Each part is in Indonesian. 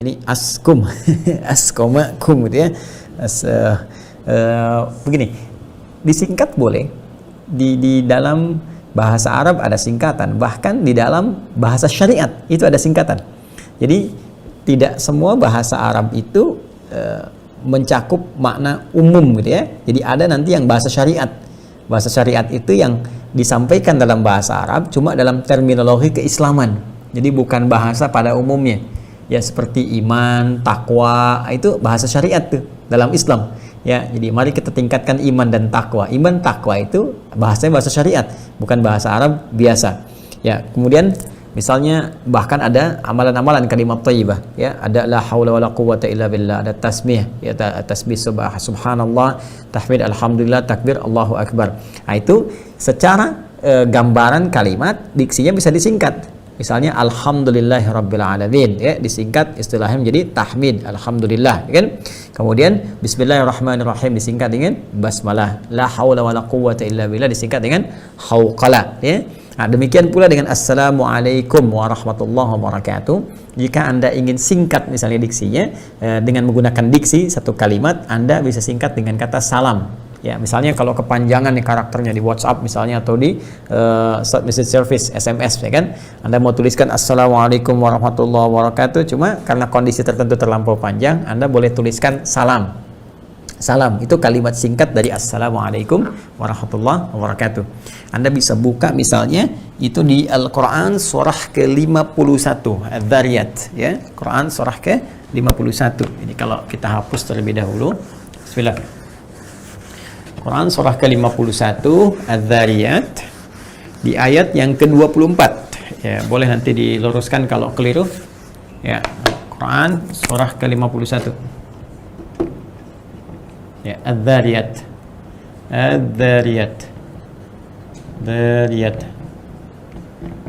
Ini askum, askomakum gitu ya. Begini, disingkat boleh. Di dalam bahasa Arab ada singkatan, bahkan di dalam bahasa syariat itu ada singkatan. Jadi tidak semua bahasa Arab itu mencakup makna umum gitu ya. Jadi ada nanti yang bahasa syariat. Bahasa syariat itu yang disampaikan dalam bahasa Arab cuma dalam terminologi keislaman. Jadi bukan bahasa pada umumnya. Ya seperti iman, takwa, itu bahasa syariat tuh dalam Islam. Ya, jadi mari kita tingkatkan iman dan takwa. Iman, takwa itu bahasanya bahasa syariat, bukan bahasa Arab biasa. Ya, kemudian misalnya bahkan ada amalan-amalan kalimat thayyibah, ya, ada la haula wala quwwata illa billah, ada tasbih, ya, tasbih subhanallah, tahmid alhamdulillah, takbir Allahu akbar. Nah, itu secara gambaran kalimat diksinya bisa disingkat. Misalnya alhamdulillahirabbil ya, disingkat istilahnya menjadi tahmid alhamdulillah, ya kan? Kemudian bismillahirrahmanirrahim disingkat dengan basmalah, la haula wala quwwata illa billah disingkat dengan hauqala, ya. Nah, demikian pula dengan assalamualaikum warahmatullahi wabarakatuh. Jika Anda ingin singkat misalnya diksinya dengan menggunakan diksi satu kalimat, Anda bisa singkat dengan kata salam. Ya, misalnya kalau kepanjangan nih karakternya di WhatsApp misalnya atau di message service SMS, ya kan, Anda mau tuliskan assalamualaikum warahmatullahi wabarakatuh, cuma karena kondisi tertentu terlampau panjang, Anda boleh tuliskan salam. Salam itu kalimat singkat dari assalamualaikum warahmatullahi wabarakatuh. Anda bisa buka misalnya itu di Al-Quran surah ke-51 Adz-Dzariyat, ya, Quran surah ke-51. Ini kalau kita hapus terlebih dahulu. Bismillah. Quran surah ke-51 Adz-Dzariyat di ayat yang ke-24. Ya, boleh nanti diluruskan kalau keliru. Ya, Quran surah ke-51. Ya, Adz-Dzariyat. Adz-Dzariyat. Dzariyat.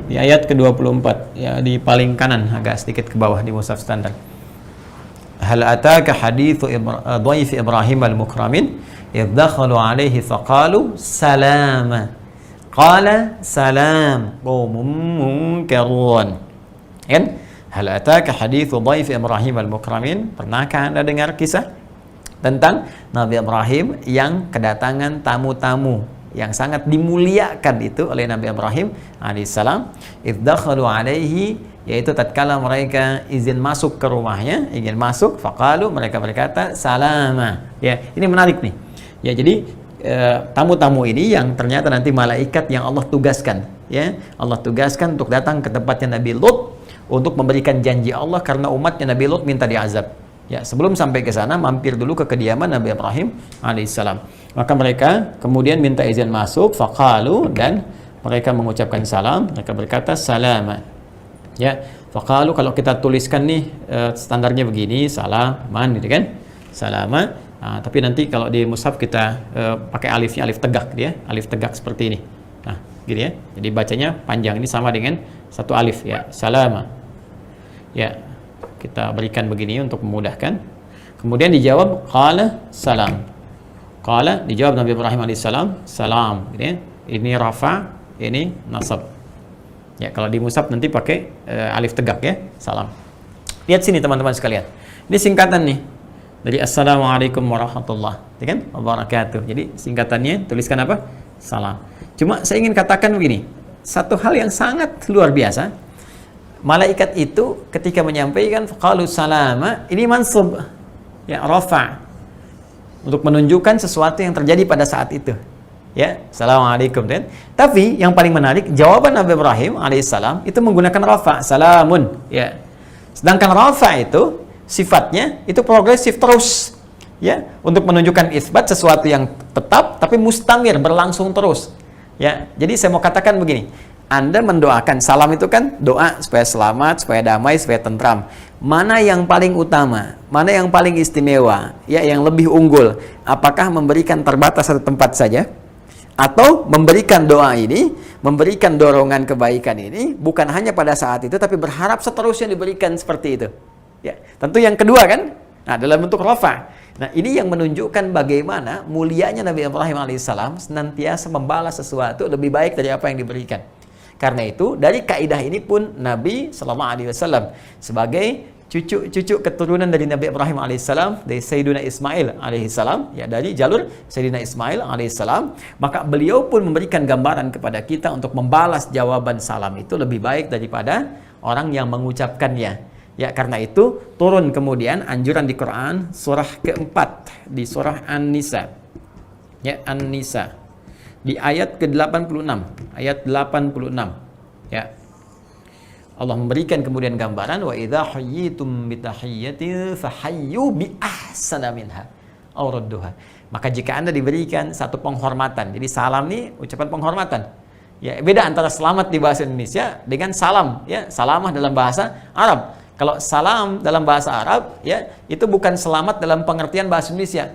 Di ayat ke-24, ya, di paling kanan agak sedikit ke bawah di mushaf standar. Hal ataka hadithu dhaif Ibrahim al-mukramin idh dakhalu alaihi faqalu salama qala salam qaumun munkarun. Kan? Hal ataka hadithu dhaif Ibrahim al-mukramin, pernahkah Anda dengar kisah tentang Nabi Ibrahim yang kedatangan tamu-tamu yang sangat dimuliakan itu oleh Nabi Ibrahim alaihissalam? Idh dakhalu alaihi, yaitu tatkala mereka izin masuk ke rumahnya, ingin masuk, faqalu, mereka berkata salama. Ya, ini menarik nih. Ya, jadi tamu-tamu ini yang ternyata nanti malaikat yang Allah tugaskan, ya, Allah tugaskan untuk datang ke tempatnya Nabi Lut untuk memberikan janji Allah karena umatnya Nabi Lut minta diazab. Ya, sebelum sampai ke sana mampir dulu ke kediaman Nabi Ibrahim alaihissalam. Maka mereka kemudian minta izin masuk, faqalu, dan mereka mengucapkan salam, mereka berkata salama. Ya, faqalu kalau kita tuliskan nih standarnya begini, salaman gitu kan, salama. Nah, tapi nanti kalau di mushaf kita pakai alifnya, alif tegak dia, alif tegak seperti ini. Nah, gitu ya. Jadi bacanya panjang, ini sama dengan satu alif, ya, salama. Ya, kita berikan begini untuk memudahkan. Kemudian dijawab qala salam. Qala dijawab Nabi Ibrahim alaihissalam salam, gitu ya. Ini rafa, ini nasab. Ya, kalau di mushaf nanti pakai alif tegak, ya, salam. Lihat sini teman-teman sekalian. Ini singkatan nih dari assalamualaikum warahmatullahi wabarakatuh. Jadi singkatannya tuliskan apa? Salam. Cuma saya ingin katakan begini, satu hal yang sangat luar biasa. Malaikat itu ketika menyampaikan qalu salama, ini mansub, ya, rafa, untuk menunjukkan sesuatu yang terjadi pada saat itu. Ya, assalamualaikum, kan? Tapi yang paling menarik, jawaban Nabi Ibrahim alaihissalam itu menggunakan rafa, salamun, ya. Sedangkan rafa itu sifatnya itu progresif terus, ya, untuk menunjukkan isbat sesuatu yang tetap tapi mustamir, berlangsung terus, ya. Jadi saya mau katakan begini, Anda mendoakan, salam itu kan doa supaya selamat, supaya damai, supaya tentram. Mana yang paling utama, mana yang paling istimewa, ya, yang lebih unggul? Apakah memberikan terbatas satu tempat saja, atau memberikan doa ini, memberikan dorongan kebaikan ini bukan hanya pada saat itu tapi berharap seterusnya diberikan seperti itu? Ya, tentu yang kedua kan? Nah, dalam bentuk rafa. Nah, ini yang menunjukkan bagaimana mulianya Nabi Ibrahim alaihissalam senantiasa membalas sesuatu lebih baik dari apa yang diberikan. Karena itu, dari kaidah ini pun Nabi SAW sebagai cucu keturunan dari Nabi Ibrahim alaihissalam, dari Sayyidina Ismail alaihissalam, ya dari jalur Sayyidina Ismail alaihissalam, maka beliau pun memberikan gambaran kepada kita untuk membalas jawaban salam itu lebih baik daripada orang yang mengucapkannya. Ya, karena itu turun kemudian anjuran di Quran surah keempat, di surah An-Nisa. Ya, An-Nisa. Di ayat ke-86, ayat 86. Ya. Allah memberikan kemudian gambaran wa idza hayyitum bi tahiyyatin fahayyu bi ahsana minha aw rudduha. Maka jika Anda diberikan satu penghormatan. Jadi salam ini ucapan penghormatan. Ya, beda antara selamat di bahasa Indonesia dengan salam, ya. Salamah dalam bahasa Arab. Kalau salam dalam bahasa Arab, ya, itu bukan selamat dalam pengertian bahasa Indonesia.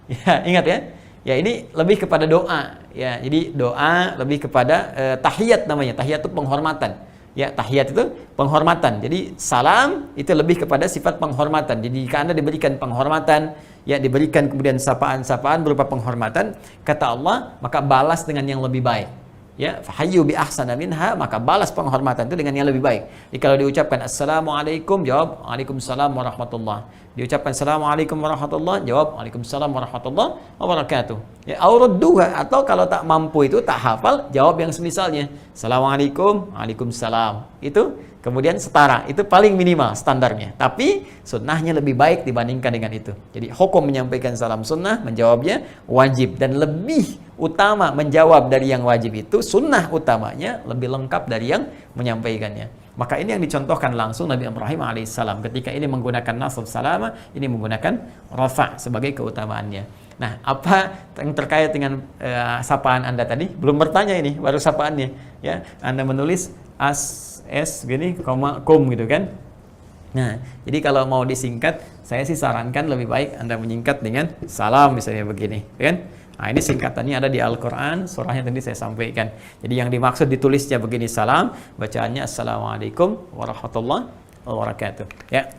Ya, ingat ya. Ya, ini lebih kepada doa, ya. Jadi doa lebih kepada tahiyat namanya. Tahiyat itu penghormatan. Ya, tahiyat itu penghormatan. Jadi salam itu lebih kepada sifat penghormatan. Jadi jika Anda diberikan penghormatan, ya diberikan kemudian sapaan-sapaan berupa penghormatan, kata Allah, maka balas dengan yang lebih baik. Ya, fahayyu bi ahsana minha, maka balas penghormatan itu dengan yang lebih baik. Jadi kalau diucapkan assalamualaikum, jawab waalaikumsalam warahmatullah. Diucapkan assalamualaikum warahmatullah, jawab waalaikumsalam warahmatullah wabarakatuh. Ya, aurudduha, atau kalau tak mampu itu tak hafal, jawab yang semisalnya assalamualaikum, waalaikumsalam. Itu kemudian setara, itu paling minimal standarnya. Tapi sunnahnya lebih baik dibandingkan dengan itu. Jadi hukum menyampaikan salam sunnah, menjawabnya wajib, dan lebih utama menjawab dari yang wajib itu, sunnah utamanya lebih lengkap dari yang menyampaikannya. Maka ini yang dicontohkan langsung Nabi Ibrahim alaihissalam. Ketika ini menggunakan nasab salama, ini menggunakan rafa sebagai keutamaannya. Nah, apa yang terkait dengan sapaan Anda tadi? Belum bertanya ini, baru sapaannya. Ya, Anda menulis gini, kum gitu kan. Nah, jadi kalau mau disingkat, saya sih sarankan lebih baik Anda menyingkat dengan salam, misalnya begini, kan? Nah, ini singkatannya ada di Al-Quran, surahnya tadi saya sampaikan. Jadi yang dimaksud ditulisnya begini salam, bacaannya assalamualaikum warahmatullahi wabarakatuh. Ya.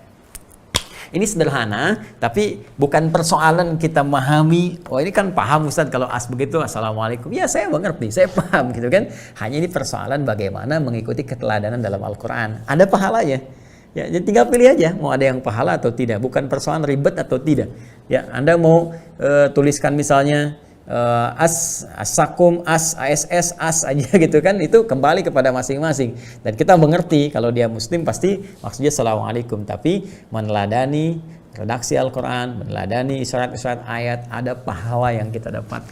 Ini sederhana, tapi bukan persoalan kita memahami, oh ini kan paham Ustaz kalau begitu assalamualaikum. Ya, saya mengerti, saya paham gitu kan. Hanya ini persoalan bagaimana mengikuti keteladanan dalam Al-Quran. Ada pahalanya. Ya, jadi tinggal pilih aja mau ada yang pahala atau tidak, bukan persoalan ribet atau tidak. Ya, Anda mau tuliskan misalnya as-sakum, ass aja gitu kan, itu kembali kepada masing-masing. Dan kita mengerti kalau dia muslim pasti maksudnya assalamualaikum, tapi meneladani redaksi Al-Quran, meneladani isyarat-isyarat ayat, ada pahala yang kita dapat.